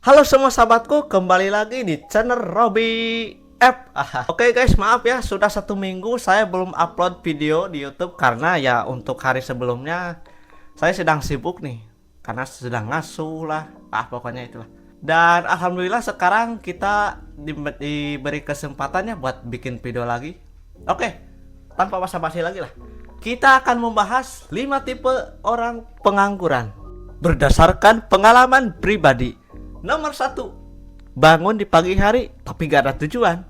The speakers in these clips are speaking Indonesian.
Halo semua sahabatku, kembali lagi di channel Robby App. Oke guys, maaf ya, sudah 1 minggu saya belum upload video di YouTube karena ya untuk hari sebelumnya saya sedang sibuk nih, karena sedang ngasuh lah, pokoknya itulah. Dan alhamdulillah sekarang kita diberi kesempatannya buat bikin video lagi. Oke, tanpa basa-basi lagi lah. Kita akan membahas 5 tipe orang pengangguran berdasarkan pengalaman pribadi. Nomor 1, bangun di pagi hari tapi gak ada tujuan.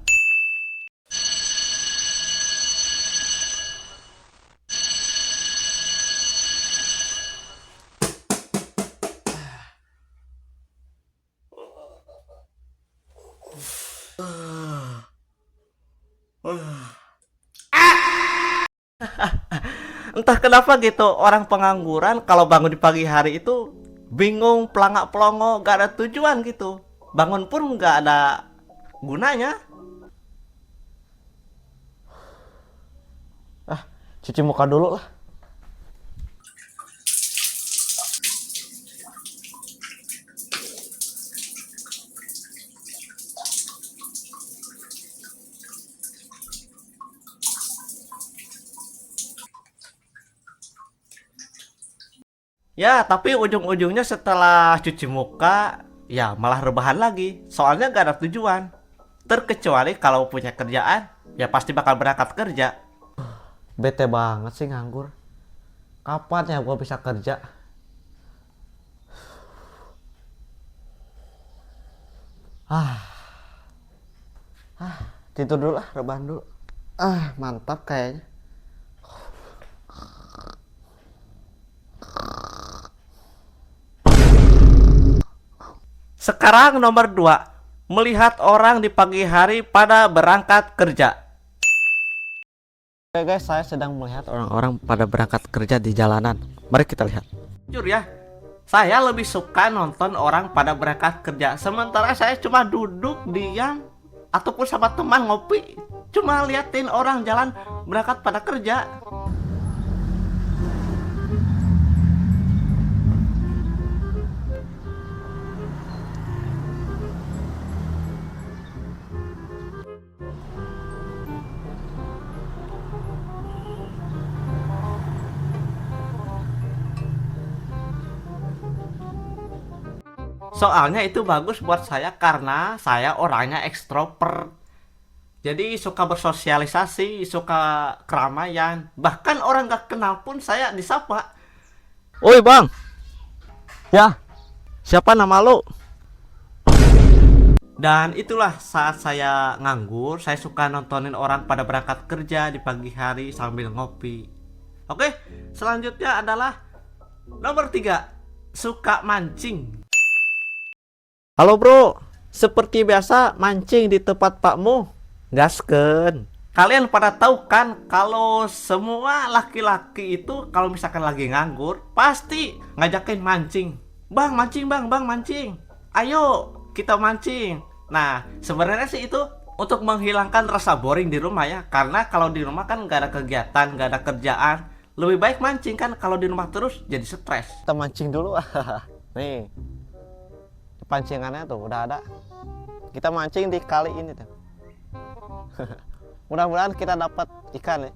Entah kenapa gitu, orang pengangguran kalau bangun di pagi hari itu bingung, pelangak pelongo, gak ada tujuan gitu. Bangun pun gak ada gunanya. Cuci muka dulu lah. Ya, tapi ujung-ujungnya setelah cuci muka, ya malah rebahan lagi. Soalnya gak ada tujuan. Terkecuali kalau punya kerjaan, ya pasti bakal berangkat kerja. Bete banget sih nganggur. Kapan ya gua bisa kerja? Tidur dulu lah, rebahan dulu. Mantap kayaknya. Sekarang nomor 2, melihat orang di pagi hari pada berangkat kerja. Oke guys, saya sedang melihat orang-orang pada berangkat kerja di jalanan. Mari kita lihat. Jujur ya, saya lebih suka nonton orang pada berangkat kerja. Sementara saya cuma duduk diam ataupun sama teman ngopi, cuma liatin orang jalan berangkat pada kerja. Soalnya itu bagus buat saya karena saya orangnya ekstrovert. Jadi suka bersosialisasi, suka keramaian. Bahkan orang gak kenal pun saya disapa. Oi bang. Ya. Siapa nama lo? Dan itulah saat saya nganggur, saya suka nontonin orang pada berangkat kerja di pagi hari sambil ngopi. Oke, selanjutnya adalah nomor 3, suka mancing. Halo bro, seperti biasa mancing di tempat pakmu. Gasken. Kalian pada tahu kan kalau semua laki-laki itu kalau misalkan lagi nganggur pasti ngajakin mancing. Bang mancing bang, bang mancing. Ayo kita mancing. Nah sebenarnya sih itu untuk menghilangkan rasa boring di rumah ya. Karena kalau di rumah kan gak ada kegiatan, gak ada kerjaan. Lebih baik mancing kan, kalau di rumah terus jadi stres. Kita mancing dulu. Nih pancingannya tuh udah ada. Kita mancing di kali ini tuh. Mudah-mudahan kita dapat ikan ya.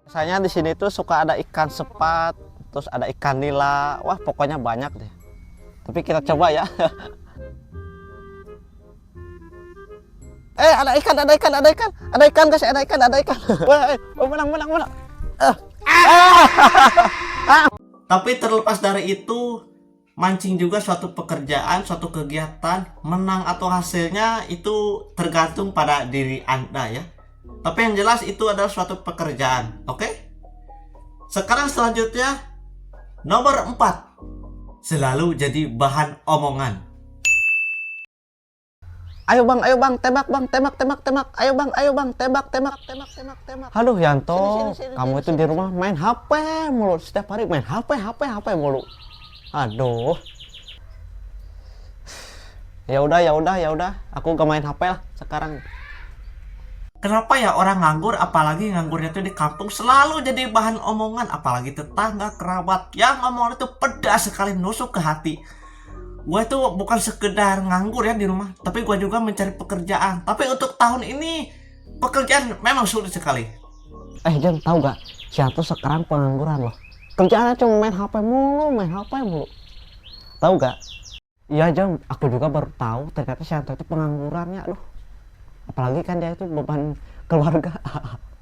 Biasanya di sini tuh suka ada ikan sepat, terus ada ikan nila. Wah, pokoknya banyak deh. Tapi kita coba ya. Ada ikan, ada ikan, ada ikan. Ada ikan guys, ada ikan, ada ikan. Wah, menang, menang, menang. Tapi terlepas dari itu, mancing juga suatu pekerjaan, suatu kegiatan. Menang atau hasilnya itu tergantung pada diri Anda ya. Tapi yang jelas itu adalah suatu pekerjaan. Oke? Sekarang selanjutnya nomor 4, selalu jadi bahan omongan. Ayo bang, tembak bang, tembak, tembak, tembak. Ayo bang, tembak, tembak, tembak, tembak, tembak. Halo Yanto, kamu itu di rumah main HP mulu. Setiap hari main HP mulu. Aduh. Ya udah. Aku gak main HP lah sekarang. Kenapa ya orang nganggur, apalagi nganggurnya tuh di kampung, selalu jadi bahan omongan, apalagi tetangga, kerabat yang ngomong itu pedas sekali, nusuk ke hati. Gue tuh bukan sekedar nganggur ya di rumah, tapi gue juga mencari pekerjaan. Tapi untuk tahun ini pekerjaan memang sulit sekali. Jeng, tahu gak? Siapa sekarang pengangguran loh. Kerjaannya cuma main HP mulu, main HP mulu. Tahu gak? Iya Jeng, aku juga baru tahu ternyata Sianto itu penganggurannya. Aduh, apalagi kan dia itu beban keluarga.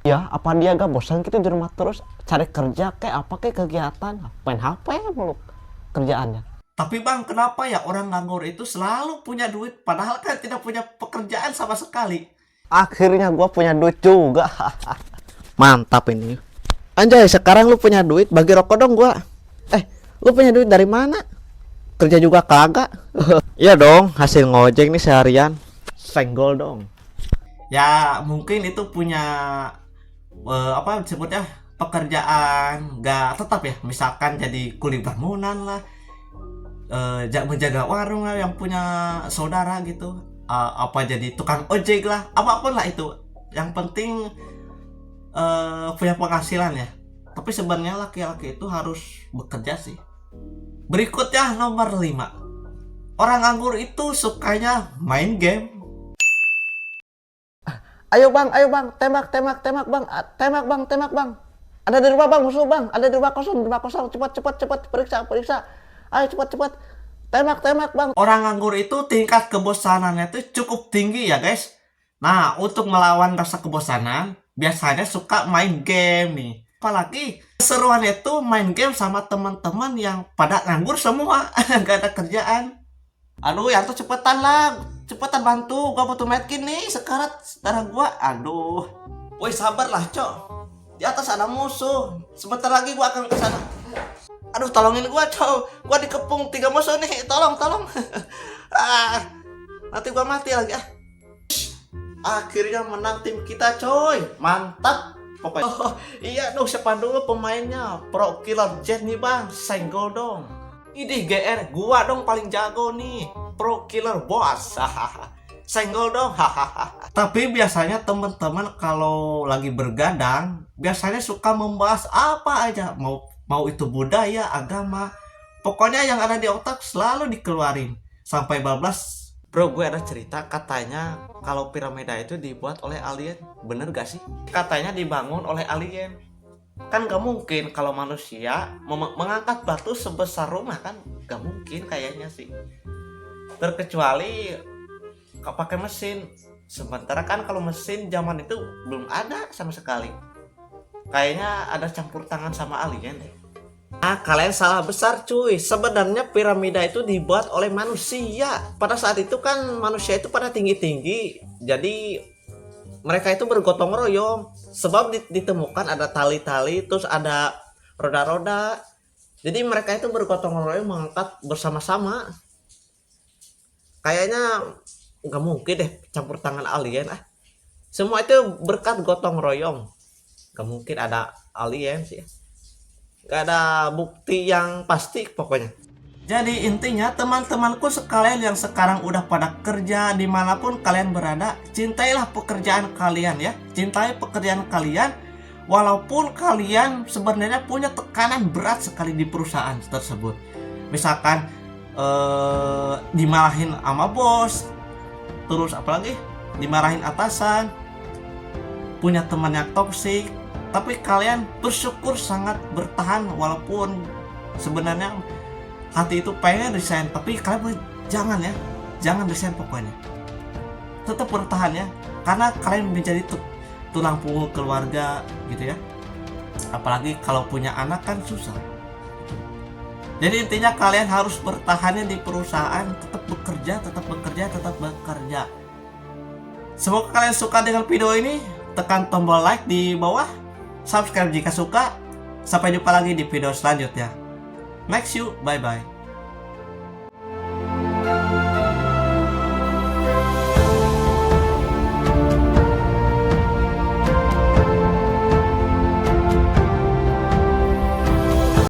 Ya, apa dia gak bosan gitu di rumah terus cari kerja kayak apa kayak kegiatan main HP mulu kerjaannya. Tapi bang, kenapa ya orang nganggur itu selalu punya duit, padahal kan tidak punya pekerjaan sama sekali? Akhirnya gua punya duit juga. Mantap ini. Anjay, sekarang lu punya duit, bagi rokok dong gua. Lu punya duit dari mana? Kerja juga kagak. Iya dong, hasil ngojek nih seharian. Senggol dong. Ya mungkin itu punya apa disebutnya, pekerjaan nggak tetap ya, misalkan jadi kuli bangunan lah, menjaga warung lah yang punya saudara gitu, apa jadi tukang ojek lah, apapun lah itu, yang penting punya penghasilan ya. Tapi sebenarnya laki-laki itu harus bekerja sih. Berikutnya nomor 5, orang nganggur itu sukanya main game. Ayo bang, tembak bang, tembak bang. Ada di rumah bang, musuh bang, ada di rumah kosong, cepat, periksa. Ayo cepat, tembak bang. Orang nganggur itu tingkat kebosanannya itu cukup tinggi ya guys. Nah, untuk melawan rasa kebosanan, biasanya suka main game nih. Apalagi keseruannya itu main game sama teman-teman yang pada nganggur semua, nggak ada kerjaan. Aduh, ya tuh cepetan lah, cepetan bantu, gua butuh medkit nih, sekarat darah gua. Aduh, woi sabar lah cok, di atas ada musuh, sebentar lagi gua akan ke sana. Aduh, tolongin gua cok, gua dikepung 3 musuh nih, tolong. Nanti gua mati lagi ah. Akhirnya menang tim kita coy, mantap pokoknya. Oh, iya dong, siapa dulu pemainnya? Pro Killer Jet nih bang, senggol dong. Ini GR, gua dong paling jago nih, Pro Killer Boss. Senggol dong. Tapi biasanya teman-teman kalau lagi bergadang, biasanya suka membahas apa aja, mau itu budaya, agama, pokoknya yang ada di otak selalu dikeluarin sampai bablas. Bro, gue ada cerita, katanya kalau piramida itu dibuat oleh alien. Bener gak sih? Katanya dibangun oleh alien. Kan gak mungkin kalau manusia mengangkat batu sebesar rumah, kan gak mungkin kayaknya sih. Terkecuali pakai mesin. Sementara kan kalau mesin zaman itu belum ada sama sekali. Kayaknya ada campur tangan sama alien deh. Nah, kalian salah besar cuy. Sebenarnya piramida itu dibuat oleh manusia. Pada saat itu kan manusia itu pada tinggi-tinggi. Jadi mereka itu bergotong royong. Sebab ditemukan ada tali-tali, terus ada roda-roda. Jadi mereka itu bergotong royong mengangkat bersama-sama. Kayaknya nggak mungkin deh campur tangan alien ah. Semua itu berkat gotong royong. Nggak mungkin ada alien sih. Gak ada bukti yang pasti pokoknya. Jadi intinya teman-temanku sekalian yang sekarang udah pada kerja dimanapun kalian berada, cintailah pekerjaan kalian ya. Cintai pekerjaan kalian walaupun kalian sebenarnya punya tekanan berat sekali di perusahaan tersebut. Misalkan dimarahin sama bos, terus apalagi dimarahin atasan, punya teman yang toksik. Tapi kalian bersyukur sangat bertahan walaupun sebenarnya hati itu pengen resign, tapi kalian jangan resign pokoknya. Tetap bertahan ya, karena kalian menjadi tulang punggung keluarga gitu ya. Apalagi kalau punya anak kan susah. Jadi intinya kalian harus bertahannya di perusahaan, tetap bekerja. Semoga kalian suka dengan video ini. Tekan tombol like di bawah. Subscribe jika suka. Sampai jumpa lagi di video selanjutnya. Next you, bye bye.